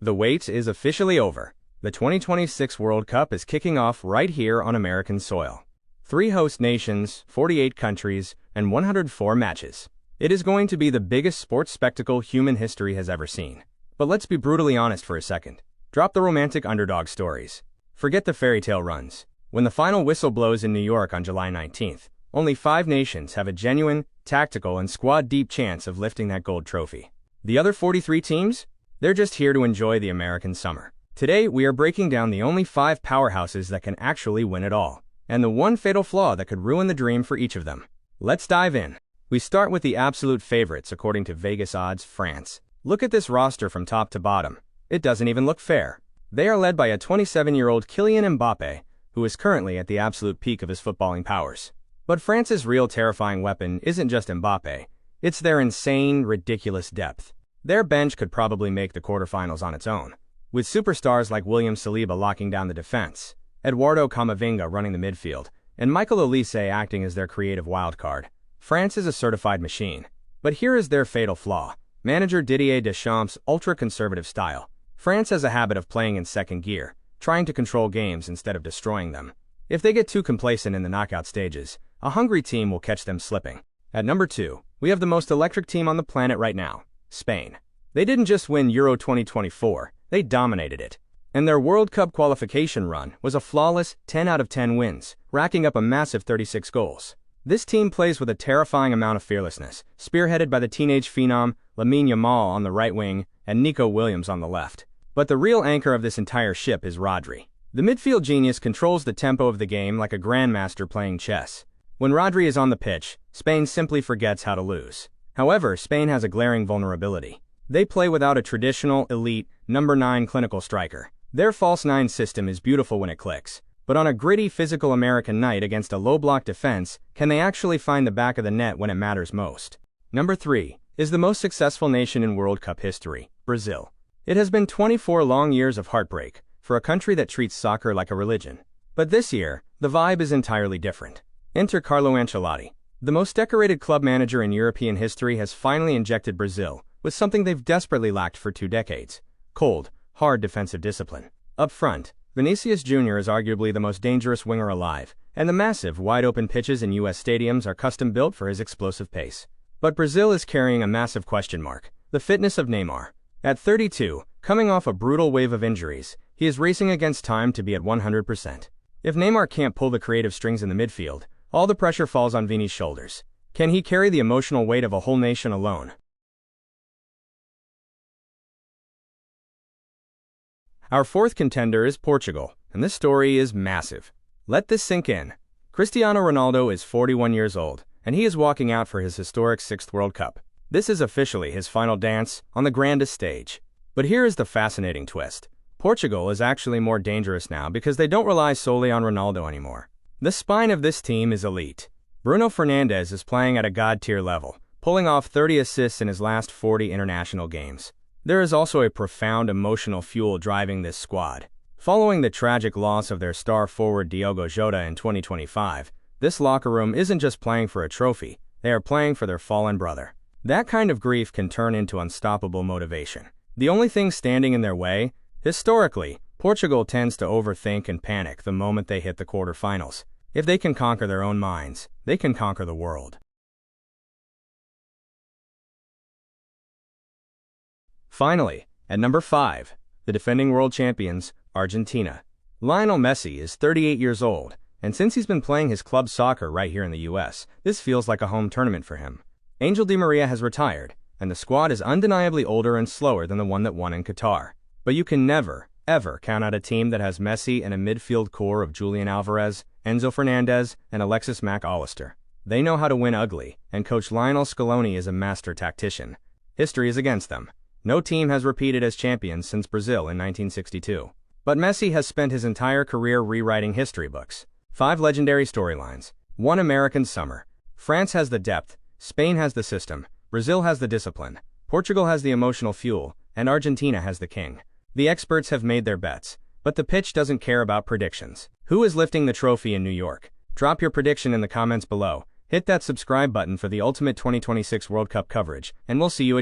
The wait is officially over. The 2026 World Cup is kicking off right here on American soil. 3 host nations, 48 countries, and 104 matches. It is going to be the biggest sports spectacle human history has ever seen. But let's be brutally honest for a second. Drop the romantic underdog stories. Forget the fairy tale runs. When the final whistle blows in New York on July 19th, only 5 nations have a genuine, tactical, and squad-deep chance of lifting that gold trophy. The other 43 teams? They're just here to enjoy the American summer. Today, we are breaking down the only 5 powerhouses that can actually win it all, and the one fatal flaw that could ruin the dream for each of them. Let's dive in. We start with the absolute favorites according to Vegas odds, France. Look at this roster from top to bottom. It doesn't even look fair. They are led by a 27-year-old Kylian Mbappé, who is currently at the absolute peak of his footballing powers. But France's real terrifying weapon isn't just Mbappé, it's their insane, ridiculous depth. Their bench could probably make the quarterfinals on its own, with superstars like William Saliba locking down the defense, Eduardo Camavinga running the midfield, and Michael Olise acting as their creative wildcard. France is a certified machine. But here is their fatal flaw. Manager Didier Deschamps' ultra-conservative style. France has a habit of playing in second gear, trying to control games instead of destroying them. If they get too complacent in the knockout stages, a hungry team will catch them slipping. At number 2, we have the most electric team on the planet right now, Spain. They didn't just win Euro 2024, they dominated it. And their World Cup qualification run was a flawless 10 out of 10 wins, racking up a massive 36 goals. This team plays with a terrifying amount of fearlessness, spearheaded by the teenage phenom Lamine Yamal on the right wing and Nico Williams on the left. But the real anchor of this entire ship is Rodri. The midfield genius controls the tempo of the game like a grandmaster playing chess. When Rodri is on the pitch, Spain simply forgets how to lose. However, Spain has a glaring vulnerability. They play without a traditional, elite, number 9 clinical striker. Their false 9 system is beautiful when it clicks. But on a gritty, physical American night against a low-block defense, can they actually find the back of the net when it matters most? Number 3 is the most successful nation in World Cup history, Brazil. It has been 24 long years of heartbreak for a country that treats soccer like a religion. But this year, the vibe is entirely different. Enter Carlo Ancelotti. The most decorated club manager in European history has finally injected Brazil with something they've desperately lacked for 2 decades: cold, hard defensive discipline. Up front, Vinicius Jr. is arguably the most dangerous winger alive, and the massive, wide-open pitches in U.S. stadiums are custom-built for his explosive pace. But Brazil is carrying a massive question mark: the fitness of Neymar. At 32, coming off a brutal wave of injuries, he is racing against time to be at 100%. If Neymar can't pull the creative strings in the midfield, all the pressure falls on Vini's shoulders. Can he carry the emotional weight of a whole nation alone? Our 4th contender is Portugal, and this story is massive. Let this sink in. Cristiano Ronaldo is 41 years old, and he is walking out for his historic 6th World Cup. This is officially his final dance on the grandest stage. But here is the fascinating twist. Portugal is actually more dangerous now because they don't rely solely on Ronaldo anymore. The spine of this team is elite. Bruno Fernandes is playing at a god-tier level, pulling off 30 assists in his last 40 international games. There is also a profound emotional fuel driving this squad. Following the tragic loss of their star forward Diogo Jota in 2025, this locker room isn't just playing for a trophy, they are playing for their fallen brother. That kind of grief can turn into unstoppable motivation. The only thing standing in their way? Historically, Portugal tends to overthink and panic the moment they hit the quarterfinals. If they can conquer their own minds, they can conquer the world. Finally, at number 5, the defending world champions, Argentina. Lionel Messi is 38 years old, and since he's been playing his club soccer right here in the US, this feels like a home tournament for him. Angel Di Maria has retired, and the squad is undeniably older and slower than the one that won in Qatar. But you can never, ever count out a team that has Messi and a midfield core of Julian Alvarez, Enzo Fernandez, and Alexis Mac Allister. They know how to win ugly, and coach Lionel Scaloni is a master tactician. History is against them. No team has repeated as champions since Brazil in 1962. But Messi has spent his entire career rewriting history books. 5 legendary storylines. 1 American summer. France has the depth, Spain has the system, Brazil has the discipline, Portugal has the emotional fuel, and Argentina has the king. The experts have made their bets, but the pitch doesn't care about predictions. Who is lifting the trophy in New York? Drop your prediction in the comments below. Hit that subscribe button for the ultimate 2026 World Cup coverage, and we'll see you at